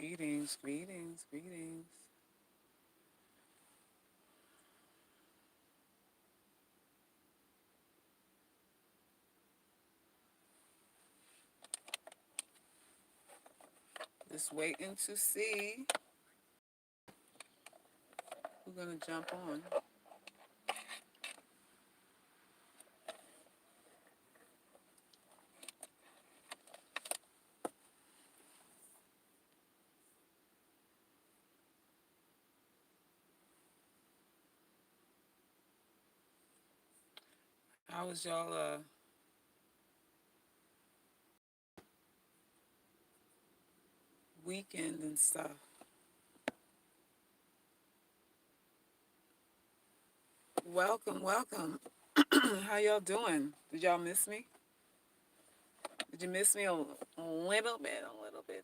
Greetings, greetings, greetings. Just waiting to see who's gonna jump on. How was y'all weekend and stuff? Welcome, welcome. How y'all doing? Did y'all miss me? Did you miss me a little bit? A little bit.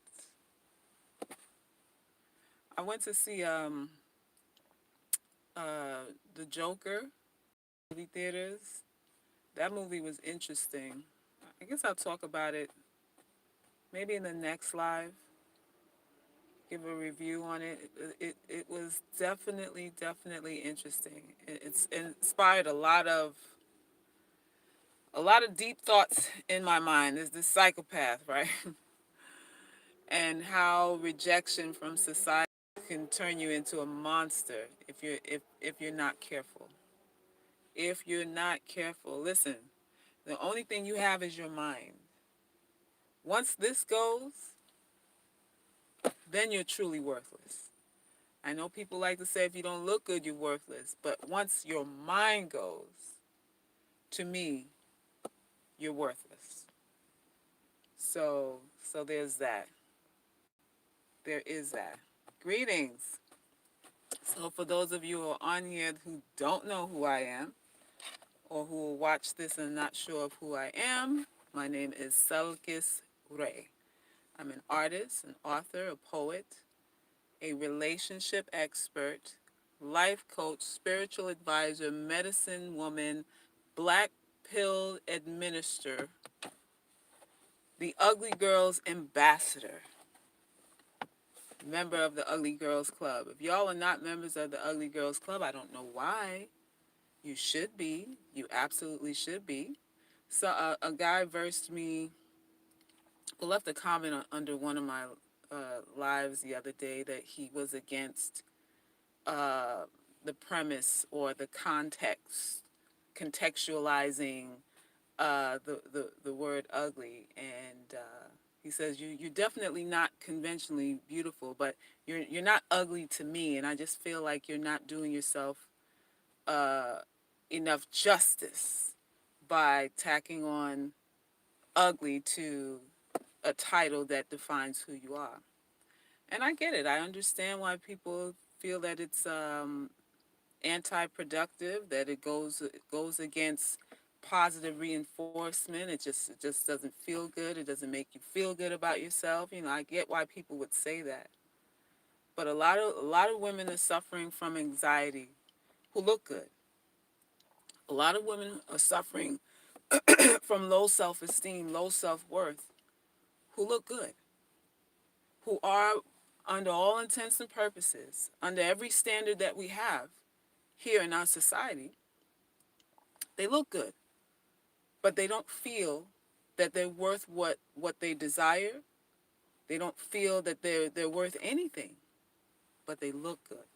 I went to see the Joker movie theaters. That movie was interesting. I guess I'll talk about it maybe in the next live. Give a review on it. It was definitely interesting. It's inspired a lot of deep thoughts in my mind. There's this psychopath, right? And how rejection from society can turn you into a monster if you're not careful. If you're not careful, listen. The only thing you have is your mind. Once this goes, then you're truly worthless. I know people like to say if you don't look good, you're worthless. But once your mind goes, to me, you're worthless. So there's that. There is that. Greetings. So for those of you who are on here who don't know who I am, or who will watch this and not sure of who I am, my name is Selkis Ray. I'm an artist, an author, a poet, a relationship expert, life coach, spiritual advisor, medicine woman, black pill administrator, the Ugly Girls ambassador, member of the Ugly Girls Club. If y'all are not members of the Ugly Girls Club, I don't know why. You should be. You absolutely should be. So a guy versed me, left a comment under one of my lives the other day that he was against uh, the premise or the context, contextualizing the word ugly. And he says, you're definitely not conventionally beautiful, but you're not ugly to me. And I just feel like you're not doing yourself uh, enough justice by tacking on ugly to a title that defines who you are. And I get it. I understand why people feel that it's anti-productive, that it goes against positive reinforcement. It just doesn't feel good. It doesn't make you feel good about yourself. I get why people would say that. But a lot of women are suffering from anxiety who look good. A lot of women are suffering from low self-esteem, low self-worth, who look good, who are, under all intents and purposes, under every standard that we have here in our society, they look good, but they don't feel that they're worth what they desire. They don't feel that they're worth anything, but they look good.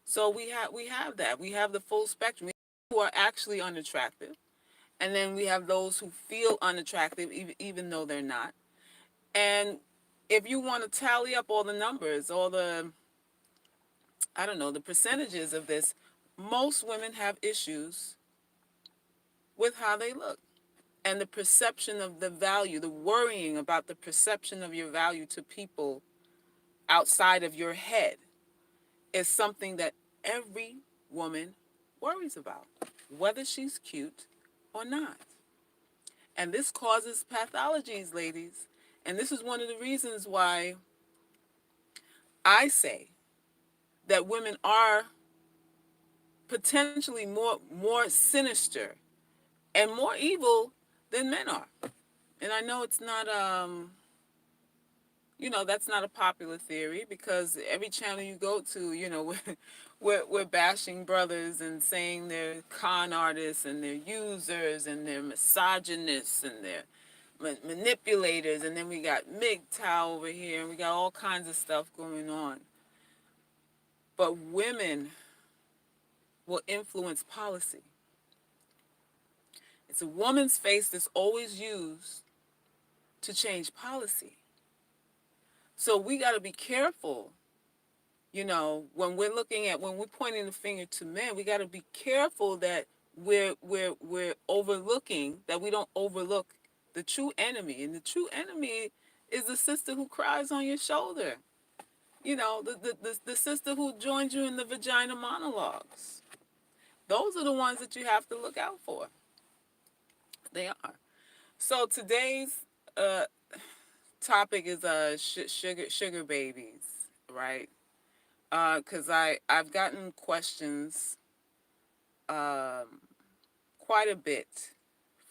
So we have that. We have the full spectrum. We have who are actually unattractive, and then we have those who feel unattractive even though they're not. And if you want to tally up all the numbers, all the, I don't know, the percentages of this, most women have issues with how they look. And the perception of the value, the worrying about the perception of your value to people outside of your head is something that every woman worries about, whether she's cute or not. And this causes pathologies, ladies. And this is one of the reasons why I say that women are potentially more sinister and more evil than men are. And I know That's not a popular theory because every channel you go to, we're bashing brothers and saying they're con artists and they're users and they're misogynists and they're manipulators, and then we got MGTOW over here and we got all kinds of stuff going on. But women will influence policy. It's a woman's face that's always used to change policy. So we got to be careful, when we're pointing the finger to men, we got to be careful that we're overlooking, that we don't overlook the true enemy. And the true enemy is the sister who cries on your shoulder. The sister who joined you in the vagina monologues. Those are the ones that you have to look out for. They are. So today's uh, topic is sugar babies, right? Because I've gotten questions um, quite a bit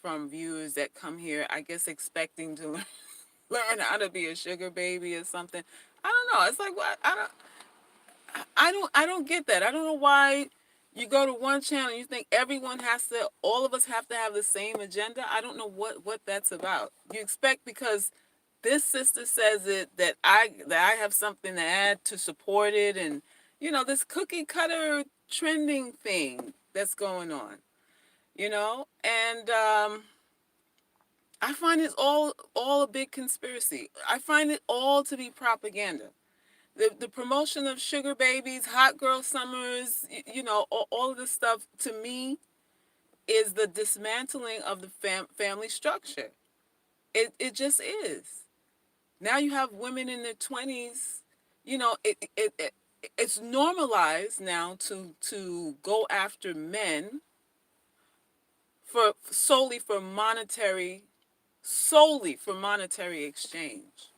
from viewers that come here, I guess expecting to learn how to be a sugar baby or something. I don't know. It's like, what? I don't get that. I don't know why you go to one channel and you think all of us have to have the same agenda. I don't know what that's about. You expect because this sister says it that I have something to add to support it, and this cookie cutter trending thing that's going on, and I find it's all a big conspiracy. I find it all to be propaganda. The promotion of sugar babies, hot girl summers, all of this stuff, to me, is the dismantling of the family structure. It just is. Now you have women in their 20s, it's normalized now to go after men solely for monetary exchange.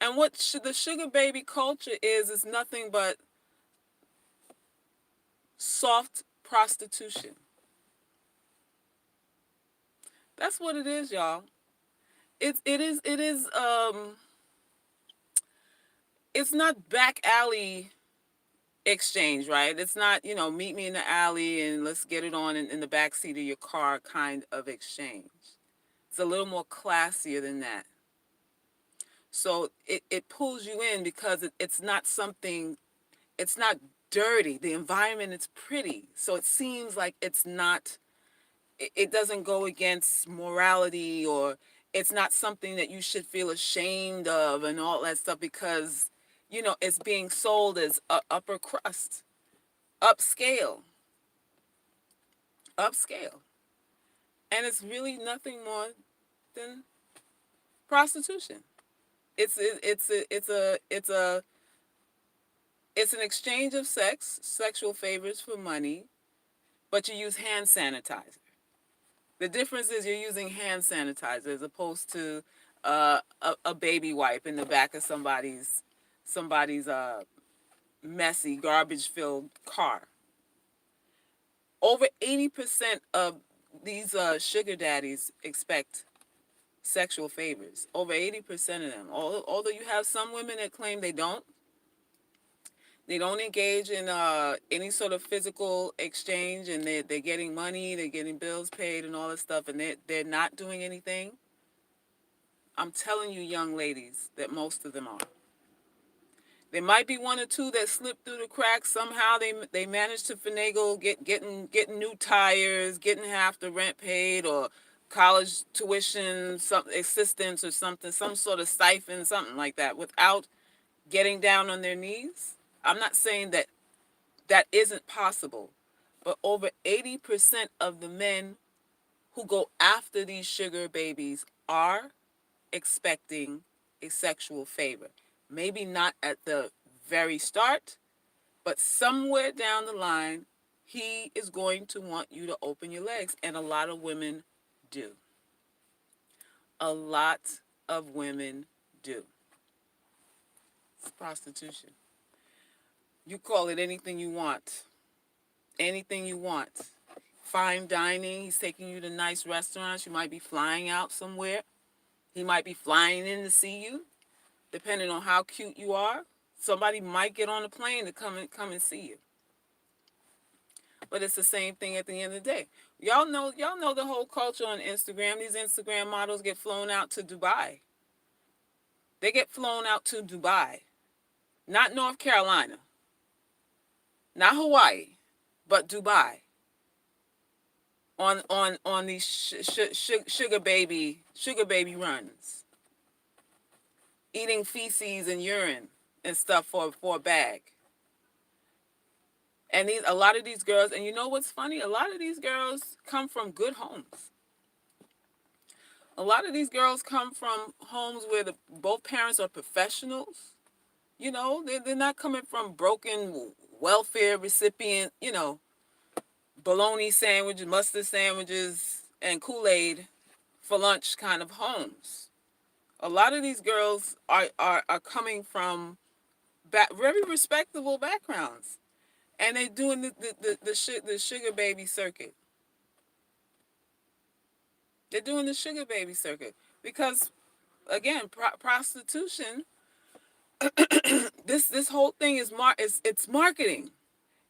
And what the sugar baby culture is nothing but soft prostitution. That's what it is, y'all. It is it's not back alley exchange, right? It's not, meet me in the alley and let's get it on in the back seat of your car kind of exchange. It's a little more classier than that. So it pulls you in because it's not dirty. The environment is pretty. So it seems like it doesn't go against morality, or it's not something that you should feel ashamed of and all that stuff because, it's being sold as upper crust, upscale, upscale. And it's really nothing more than prostitution. It's an exchange of sexual favors for money, but you use hand sanitizer. The difference is you're using hand sanitizer as opposed to a baby wipe in the back of somebody's messy, garbage-filled car. Over 80% of these sugar daddies expect sexual favors. Over 80% of them. Although you have some women that claim they don't engage in any sort of physical exchange, and they're getting money, they're getting bills paid and all this stuff, and they're not doing anything. I'm telling you, young ladies, that most of them are. There might be one or two that slip through the cracks. Somehow they manage to finagle getting new tires, getting half the rent paid, or college tuition, some assistance or something, some sort of stipend, something like that, without getting down on their knees. I'm not saying that isn't possible, but over 80% of the men who go after these sugar babies are expecting a sexual favor. Maybe not at the very start, but somewhere down the line, he is going to want you to open your legs. And a lot of women do. A lot of women do. It's prostitution. You call it anything you want. Anything you want. Fine dining. He's taking you to nice restaurants. You might be flying out somewhere. He might be flying in to see you. Depending on how cute you are, somebody might get on a plane to come and see you. But it's the same thing at the end of the day. Y'all know the whole culture on Instagram. These Instagram models get flown out to Dubai. They get flown out to Dubai, not North Carolina, not Hawaii, but Dubai on these sugar baby runs, eating feces and urine and stuff for a bag. And a lot of these girls, and you know what's funny? A lot of these girls come from good homes. A lot of these girls come from homes where both parents are professionals. They're not coming from broken welfare recipient, bologna sandwiches, mustard sandwiches, and Kool-Aid for lunch kind of homes. A lot of these girls are coming from very respectable backgrounds, and they're doing the sugar baby circuit. They're doing the sugar baby circuit because, again, prostitution. This whole thing it's marketing.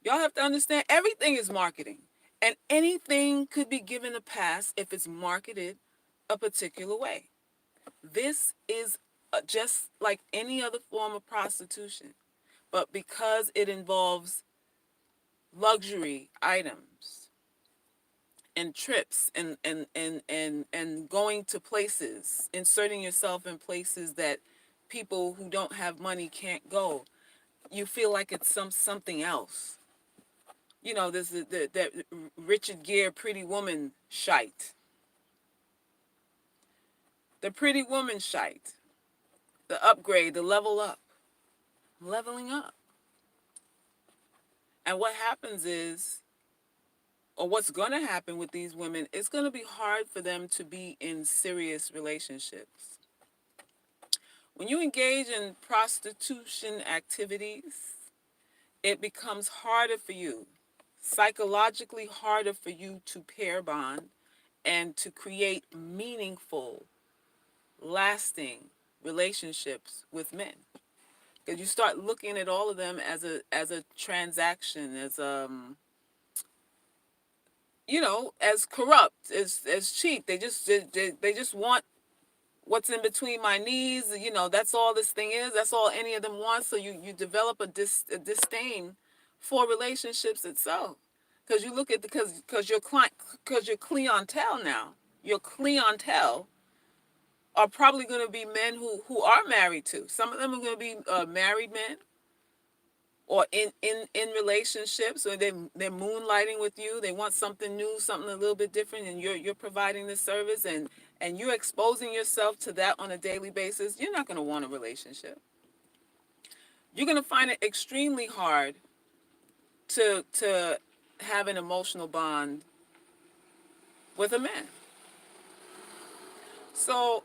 Y'all have to understand everything is marketing, and anything could be given a pass if it's marketed a particular way. This is just like any other form of prostitution, but because it involves luxury items and trips and going to places, inserting yourself in places that people who don't have money can't go, you feel like it's something else. There's that Richard Gere Pretty Woman shite. The Pretty Woman shite. The upgrade, the level up. Leveling up. And what happens is, or what's going to happen with these women, it's going to be hard for them to be in serious relationships. When you engage in prostitution activities, it becomes harder for you, psychologically harder for you to pair bond and to create meaningful, lasting relationships with men. Because you start looking at all of them as a transaction, as corrupt, as cheap. They just want what's in between my knees. That's all this thing is. That's all any of them want. So you develop a disdain for relationships itself, because you look at because your clientele now, your clientele are probably going to be men who are married to. Some of them are going to be married men, or in relationships, or they're moonlighting with you. They want something new, something a little bit different, and you're providing this service, and you're exposing yourself to that on a daily basis. You're not going to want a relationship. You're going to find it extremely hard to have an emotional bond with a man. So,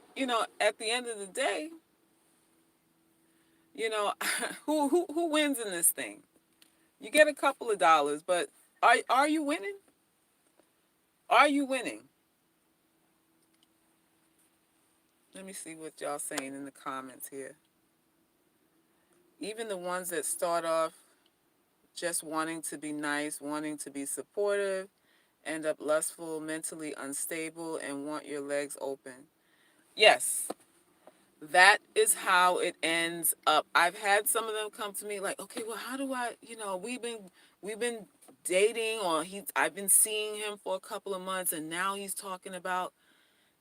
at the end of the day, who wins in this thing? You get a couple of dollars, but are you winning? Are you winning? Let me see what y'all saying in the comments here. Even the ones that start off just wanting to be nice, wanting to be supportive, end up lustful, mentally unstable, and want your legs open. Yes, that is how it ends up. I've had some of them come to me like, okay, well, how do I, we've been dating, or I've been seeing him for a couple of months, and now he's talking about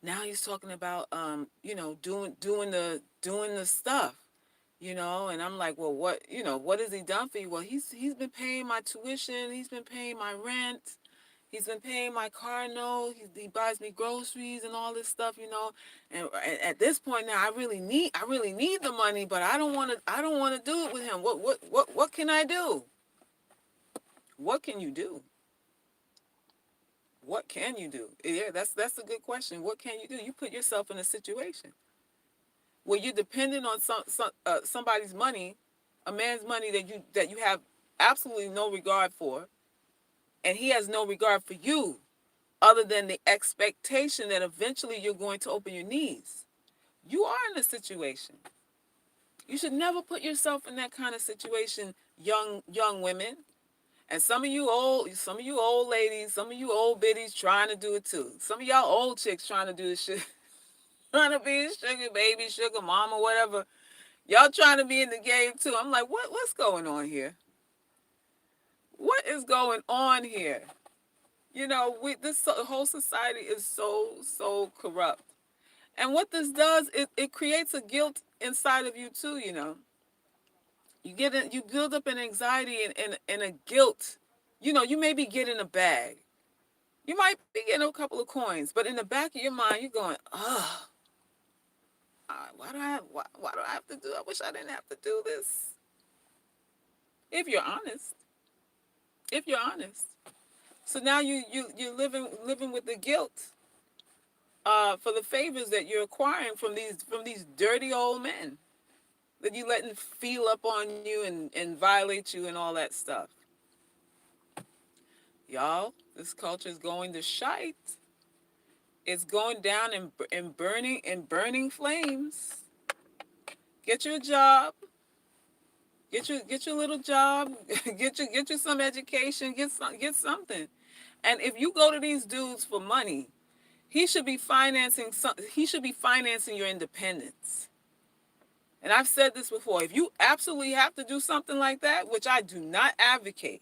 doing the stuff, and I'm like, well, what has he done for you? Well, he's been paying my tuition, he's been paying my rent, he's been paying my car note, he buys me groceries and all this stuff, and at this point now, I really need the money, but I don't want to do it with him. What can I do? What can you do? What can you do? Yeah, that's a good question. What can you do? You put yourself in a situation where you're dependent on somebody's money, a man's money that you have absolutely no regard for, and he has no regard for you, other than the expectation that eventually you're going to open your knees. You are in a situation. You should never put yourself in that kind of situation, young women. And some of you old ladies, some of you old biddies trying to do it too. Some of y'all old chicks trying to do this shit, trying to be a sugar baby, sugar mama, whatever. Y'all trying to be in the game too. I'm like, what's going on here? What is going on here? You know, whole society is so corrupt. And what this does, it creates a guilt inside of you too. You build up an anxiety and a guilt. You may be getting a bag. You might be getting a couple of coins, but in the back of your mind, you're going, "Ugh, why do I have to do? I wish I didn't have to do this." If you're honest, if you're honest, so now you're living with the guilt for the favors that you're acquiring from these dirty old men that you letting feel up on you and violate you and all that stuff. Y'all, this culture is going to shite. It's going down in burning flames. Get you a job. Get your little job. Get you some education. Get something. And if you go to these dudes for money, he should be financing your independence. And I've said this before. If you absolutely have to do something like that, which I do not advocate,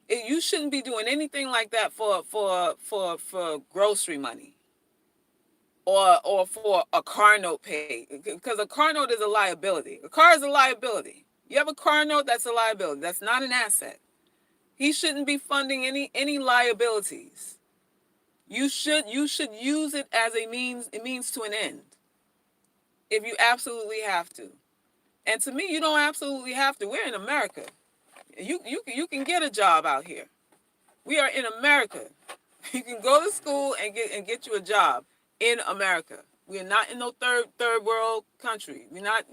you shouldn't be doing anything like that for grocery money or for a car note paid, because a car note is a liability. A car is a liability. You have a car note, that's a liability. That's not an asset. He shouldn't be funding any liabilities. You should use it as a means to an end if you absolutely have to. And to me, you don't absolutely have to. We're in America. You can get a job out here. We are in America. You can go to school and get you a job in America. We are not in no third world country. We're not,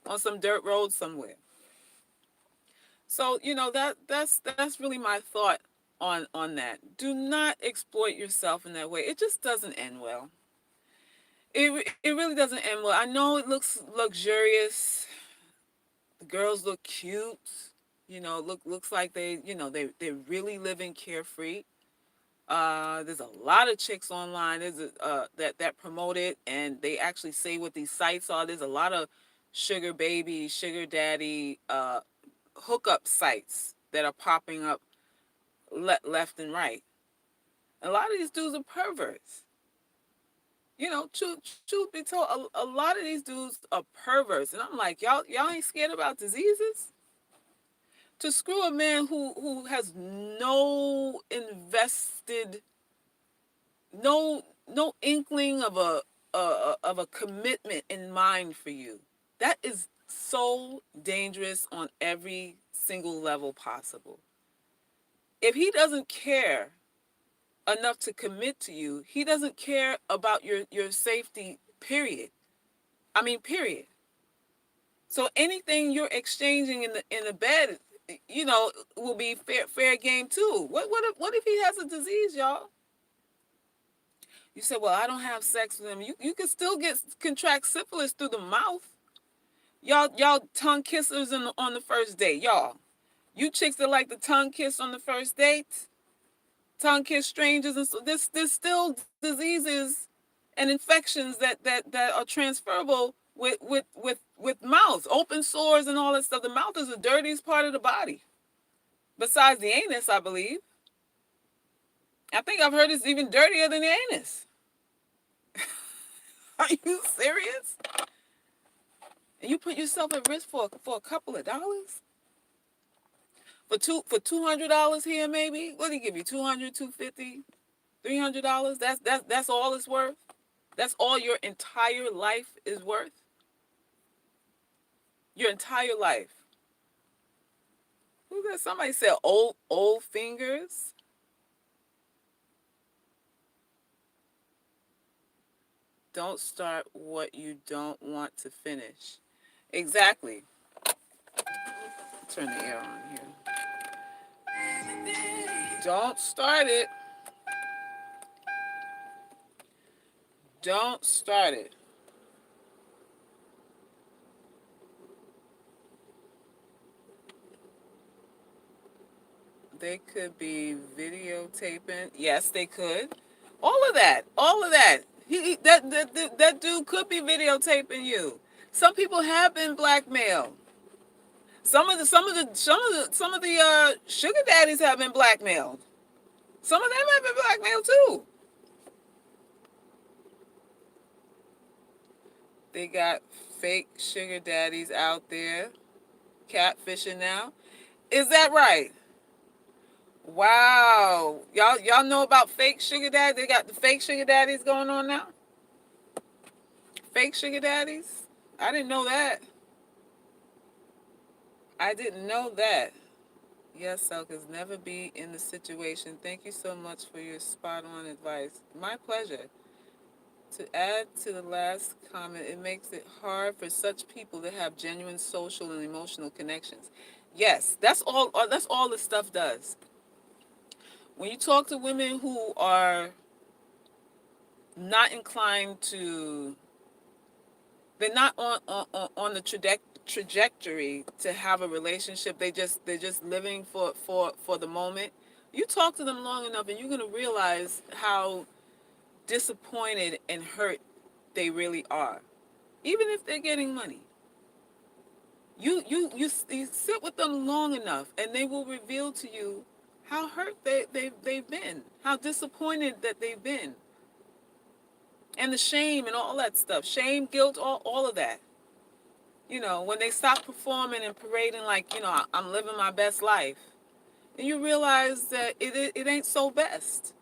on some dirt road somewhere. So, that's really my thought on that. Do not exploit yourself in that way. It just doesn't end well. It really doesn't end well. I know it looks luxurious. The girls look cute. Looks like they're really living carefree. There's a lot of chicks online. That promote it, and they actually say what these sites are. There's a lot of sugar baby, sugar daddy, hookup sites that are popping up left and right. A lot of these dudes are perverts. Truth be told, a lot of these dudes are perverts, and I'm like, y'all ain't scared about diseases? To screw a man who has no inkling of a commitment in mind for you, that is so dangerous on every single level possible. If he doesn't care enough to commit to you, he doesn't care about your safety, period. I mean, period. So anything you're exchanging in the bed, will be fair game too. What if he has a disease, y'all? You said, well, I don't have sex with him. You can still contract syphilis through the mouth. Y'all tongue kissers on the first date, y'all. You chicks that like the tongue kiss on the first date, tongue kiss strangers, and so there's still diseases and infections that are transferable with mouths, open sores and all that stuff. The mouth is the dirtiest part of the body, besides the anus, I believe. I think I've heard it's even dirtier than the anus. Are you serious? And you put yourself at risk for a couple of dollars? For $200 here, maybe? What do he give you? 200, 250, $300? That's all it's worth? That's all your entire life is worth? Your entire life. Who's that? Somebody said old fingers. Don't start what you don't want to finish. Exactly. Turn the air on here. Don't start it. Don't start it. They could be videotaping. Yes, they could. All of that. All of that. That dude could be videotaping you. Some people have been blackmailed. Some of the sugar daddies have been blackmailed. Some of them have been blackmailed too. They got fake sugar daddies out there catfishing now. Is that right? Wow. Y'all know about fake sugar daddies? They got the fake sugar daddies going on now? Fake sugar daddies? I didn't know that. I didn't know that. Yes, Selkers, never be in the situation. Thank you so much for your spot on advice. My pleasure. To add to the last comment, it makes it hard for such people to have genuine social and emotional connections. Yes, that's all this stuff does. When you talk to women who are not inclined to, they're not on the trajectory to have a relationship. They're just living for the moment. You talk to them long enough and you're going to realize how disappointed and hurt they really are, even if they're getting money. You sit with them long enough and they will reveal to you how hurt they've been, how disappointed that they've been, and the shame and all that stuff, shame, guilt, all of that. When they stop performing and parading like, I'm living my best life, and you realize that it ain't so best.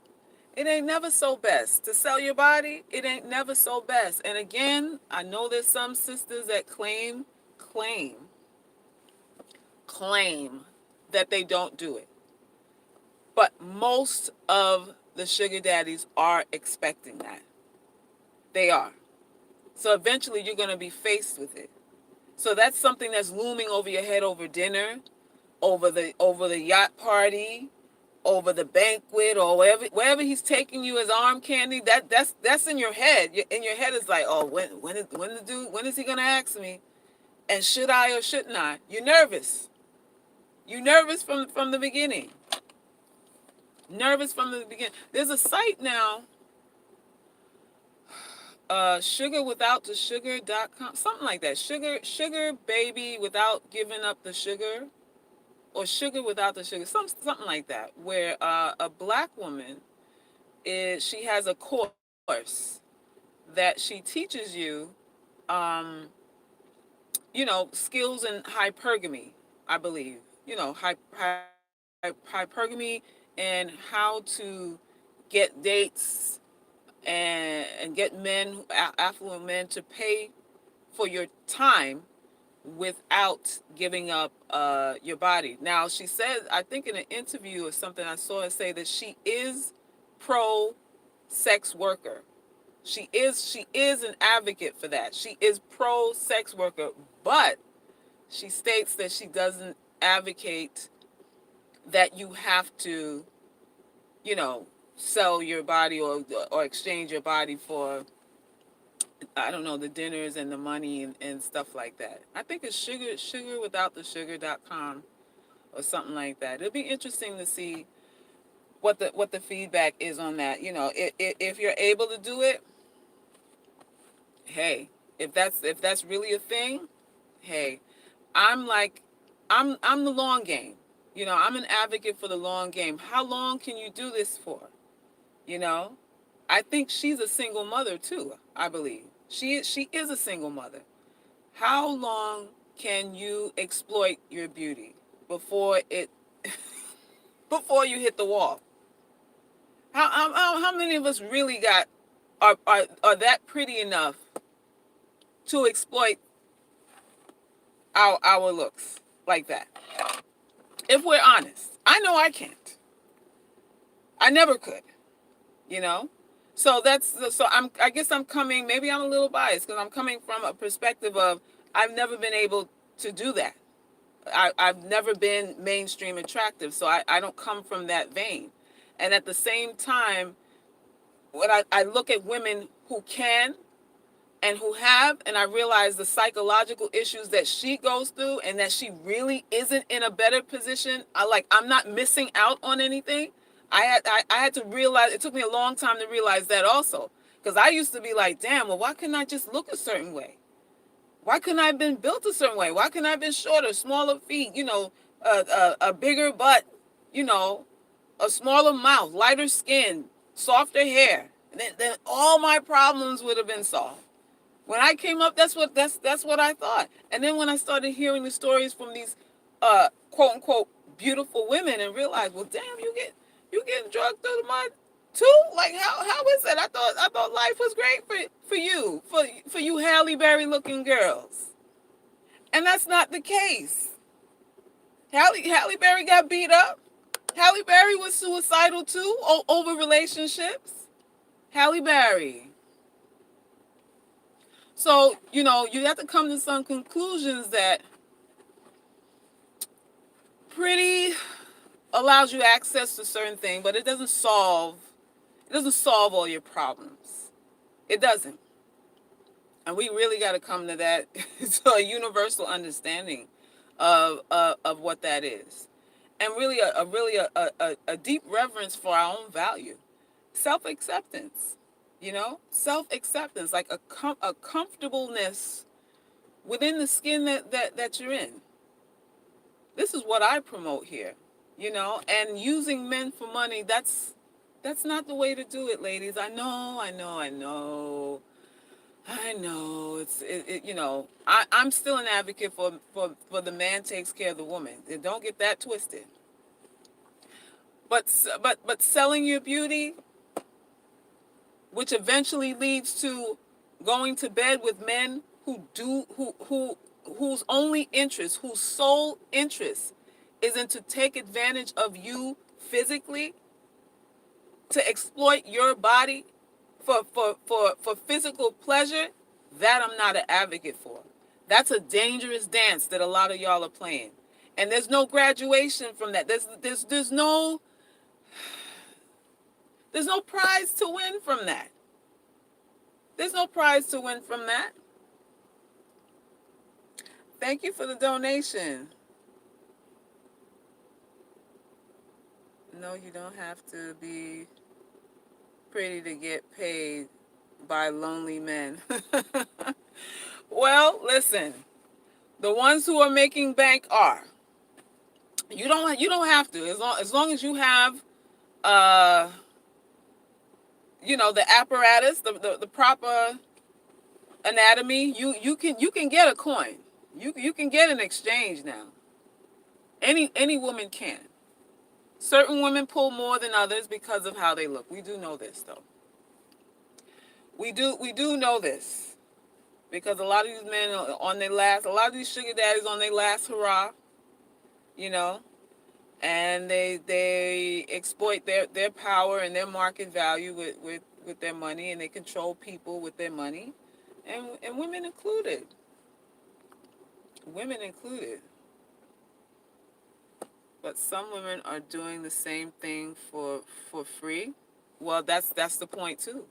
It ain't never so best. To sell your body, it ain't never so best. And again, I know there's some sisters that claim, claim that they don't do it. But most of the sugar daddies are expecting that. They are. So eventually you're going to be faced with it. So that's something that's looming over your head over dinner, over the yacht party, over the banquet, or wherever he's taking you as arm candy. That's in your head. In your head is like, oh, when is he gonna ask me? And should I or shouldn't I? You're nervous. You're nervous from the beginning. Nervous from the beginning. There's a site now, sugarwithoutthesugar.com, something like that. Sugar baby without giving up the sugar, or sugar without the sugar, something like that, where a black woman she has a course that she teaches you, um, skills in hypergamy, I believe. Hypergamy, and how to get dates and get men, affluent men, to pay for your time without giving up your body. Now, she said, I think in an interview or something, I saw her say that she is pro sex worker. She is an advocate for that. She is pro sex worker, but she states that she doesn't advocate that you have to, you know, sell your body, or exchange your body for, I don't know, the dinners and the money and stuff like that. I think it's sugarwithoutthesugar.com or something like that. It'll be interesting to see what the feedback is on that. If you're able to do it, hey, if that's really a thing, hey, I'm like, I'm the long game. I'm an advocate for the long game. How long can you do this for? You know, I think she's a single mother too. I believe she is a single mother. How long can you exploit your beauty before it before you hit the wall? How many of us really are that pretty enough to exploit our looks like that? If we're honest, I know I can't. I never could. You know, I guess I'm coming. Maybe I'm a little biased because I'm coming from a perspective of I've never been able to do that. I've never been mainstream attractive, so I don't come from that vein. And at the same time, when I look at women who can, and who have, and I realize the psychological issues that she goes through, and that she really isn't in a better position. I'm not missing out on anything. I had to realize, it took me a long time to realize that also, because I used to be like, damn, well, why couldn't I just look a certain way? Why couldn't I have been built a certain way? Why couldn't I have been shorter, smaller feet, a bigger butt, you know, a smaller mouth, lighter skin, softer hair? Then all my problems would have been solved. When I came up, that's what I thought. And then when I started hearing the stories from these quote unquote beautiful women, and realized, well, damn, you getting drugged through the mud too? Like, how is that? I thought life was great for you Halle Berry looking girls. And that's not the case. Halle Berry got beat up. Halle Berry was suicidal too over relationships. Halle Berry. So, you have to come to some conclusions that pretty allows you access to certain things, but it doesn't solve all your problems. It doesn't. And we really got to come to that to a universal understanding of what that is. And really a deep reverence for our own value. Self-acceptance, self-acceptance, like a comfortableness within the skin that you're in. This is what I promote here, and using men for money, that's not the way to do it, ladies. I know. I'm still an advocate for the man takes care of the woman. Don't get that twisted. But selling your beauty, which eventually leads to going to bed with men whose only interest, whose sole interest is in to take advantage of you physically, to exploit your body for physical pleasure, that I'm not an advocate for. That's a dangerous dance that a lot of y'all are playing. And there's no graduation from that. There's no prize to win from that. There's no prize to win from that. Thank you for the donation. No, you don't have to be pretty to get paid by lonely men. Well, listen. The ones who are making bank are. You don't have to. As long as you have the apparatus, the proper anatomy, you can get a coin. You can get an exchange now. Any woman can. Certain women pull more than others because of how they look. We do know this, though. We do know this, because a lot of these men are on their last. A lot of these sugar daddies on their last hurrah. And they exploit their power and their market value with their money, and they control people with their money, and women included. Women included. But some women are doing the same thing for free. Well, that's the point too.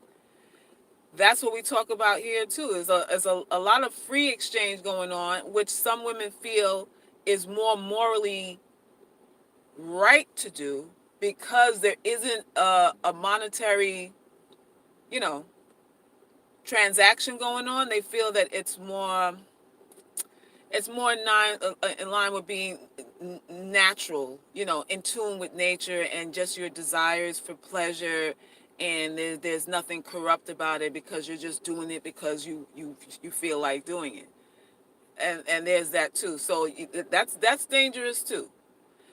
That's what we talk about here too. Is a lot of free exchange going on, which some women feel is more morally right to do, because there isn't a monetary, transaction going on. They feel that it's more in line with being natural, in tune with nature, and just your desires for pleasure, and there's nothing corrupt about it, because you're just doing it because you feel like doing it, and there's that too. So that's dangerous too.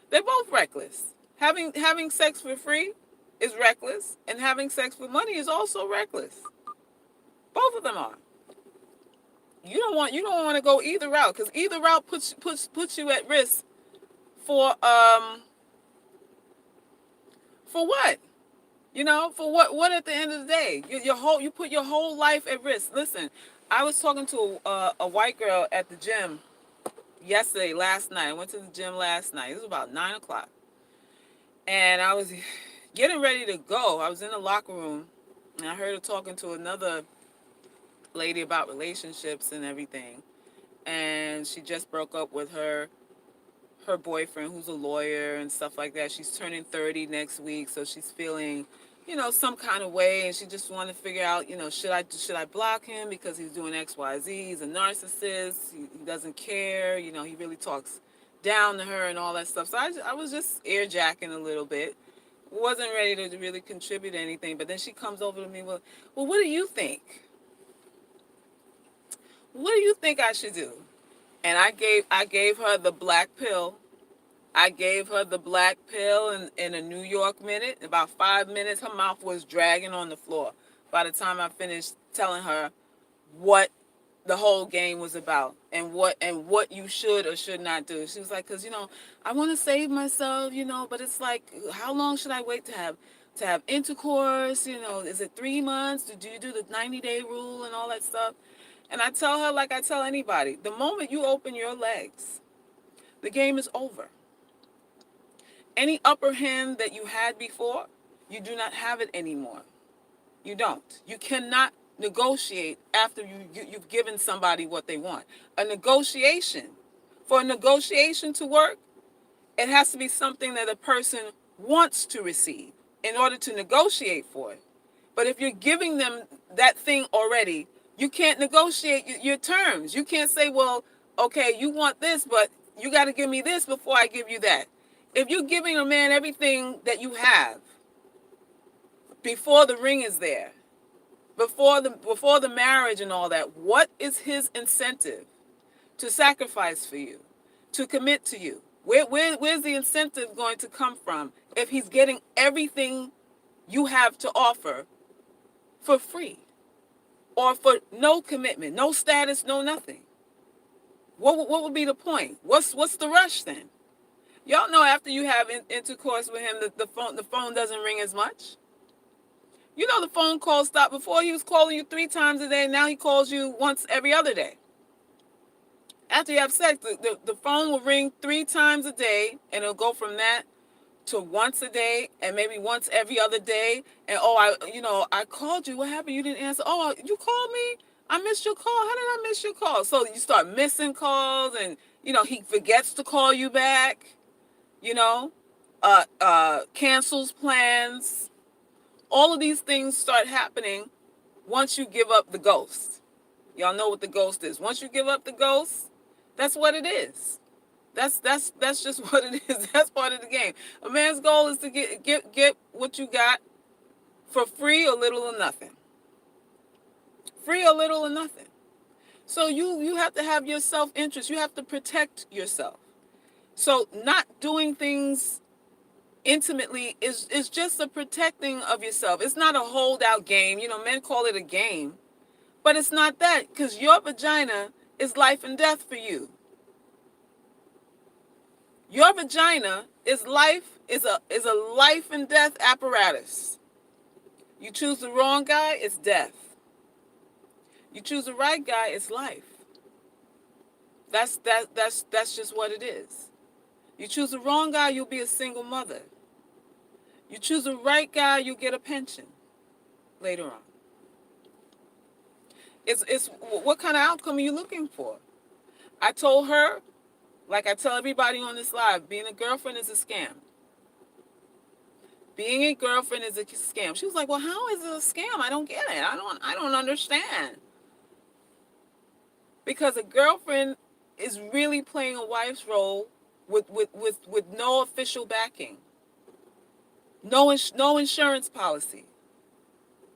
They're both reckless. Having sex for free is reckless, and having sex for money is also reckless. Both of them are. You don't want to go either route, because either route puts you at risk for what? For what at the end of the day? You put your whole life at risk. Listen, I was talking to a white girl at the gym last night. I went to the gym last night. It was about 9:00. And I was getting ready to go. I was in the locker room, and I heard her talking to another lady about relationships and everything. And she just broke up with her boyfriend, who's a lawyer and stuff like that. She's turning 30 next week, so she's feeling, some kind of way, and she just wanted to figure out, should I block him because he's doing X, Y, Z? He's a narcissist. He doesn't care. He really talks down to her and all that stuff. So I was just ear jacking a little bit. Wasn't ready to really contribute anything, but then she comes over to me with, well, what do you think? What do you think I should do? And I gave her the black pill. I gave her the black pill in a New York minute. About 5 minutes, her mouth was dragging on the floor. By the time I finished telling her what the whole game was about and what you should or should not do, she was like, "Cause I want to save myself, but it's like, how long should I wait to have intercourse? Is it 3 months? Do you do the 90-day rule and all that stuff?" And I tell her, like I tell anybody, the moment you open your legs, the game is over. Any upper hand that you had before, you do not have it anymore. You don't. You cannot negotiate after you've given somebody what they want. For a negotiation to work, it has to be something that a person wants to receive in order to negotiate for it. But if you're giving them that thing already, you can't negotiate your terms. You can't say, well, okay, you want this, but you got to give me this before I give you that. If you're giving a man everything that you have before the ring is there, before the marriage and all that, what is his incentive to sacrifice for you, to commit to you? Where's the incentive going to come from if he's getting everything you have to offer for free or for no commitment, no status, no nothing? What would be the point? What's the rush then? Y'all know after you have intercourse with him, the phone doesn't ring as much. The phone call stopped. Before he was calling you 3 times a day. Now he calls you once every other day. After you have sex, the phone will ring 3 times a day, and it'll go from that to once a day, and maybe once every other day. And I called you. What happened? You didn't answer. Oh, you called me. I missed your call. How did I miss your call? So you start missing calls, and he forgets to call you back. Cancels plans. All of these things start happening once you give up the ghost. Y'all know what the ghost is. Once you give up the ghost, that's what it is. That's just what it is. That's part of the game. A man's goal is to get what you got for free or little or nothing. Free or little or nothing. So you have to have your self-interest. You have to protect yourself. So not doing things intimately is just a protecting of yourself. It's not a holdout game. Men call it a game, but it's not that, because your vagina is life and death for you. Your vagina is a life and death apparatus. You choose the wrong guy, it's death. You choose the right guy, it's life. That's just what it is. You choose the wrong guy, you'll be a single mother. You choose the right guy, you'll get a pension later on. It's what kind of outcome are you looking for? I told her, like I tell everybody on this live, being a girlfriend is a scam. Being a girlfriend is a scam. She was like, well, how is it a scam? I don't get it. I don't understand. Because a girlfriend is really playing a wife's role with no official backing. No insurance policy.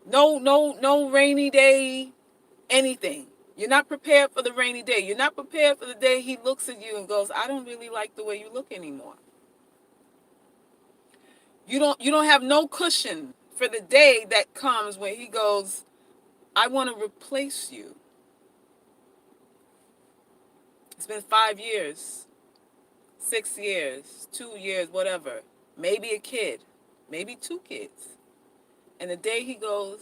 No rainy day anything. You're not prepared for the rainy day. You're not prepared for the day he looks at you and goes, I don't really like the way you look anymore. You don't have no cushion for the day that comes when he goes, I want to replace you. It's been 5 years, 6 years, 2 years, whatever. Maybe a kid, maybe 2 kids. And the day he goes,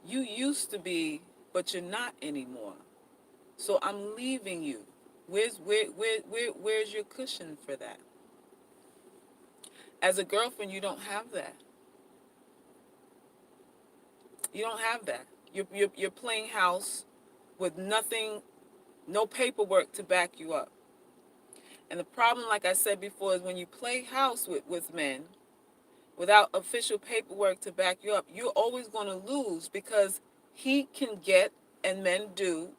you used to be, but you're not anymore. So I'm leaving you. Where's your cushion for that? As a girlfriend, you don't have that. You don't have that. You're playing house with nothing, no paperwork to back you up. And the problem, like I said before, is when you play house with men without official paperwork to back you up, you're always going to lose because he can get, and men do,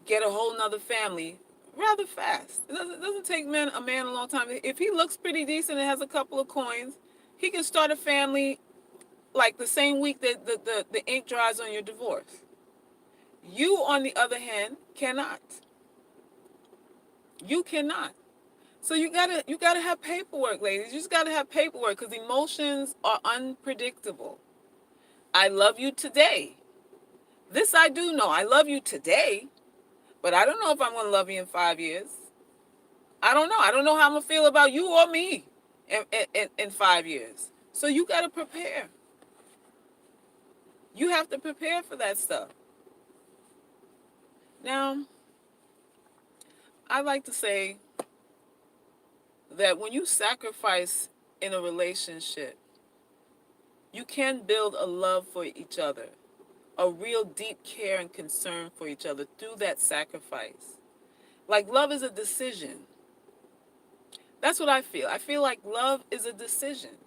get a whole nother family rather fast. It doesn't take a man a long time. If he looks pretty decent and has a couple of coins, he can start a family like the same week that the ink dries on your divorce. You, on the other hand, cannot. You cannot. So you gotta have paperwork, ladies. You just gotta have paperwork because emotions are unpredictable. I love you today. This I do know. I love you today, but I don't know if I'm gonna love you in 5 years. I don't know. I don't know how I'm gonna feel about you or me in 5 years. So you gotta prepare. You have to prepare for that stuff. Now, I like to say that when you sacrifice in a relationship, you can build a love for each other, a real deep care and concern for each other through that sacrifice. Like love is a decision. That's what I feel. I feel like love is a decision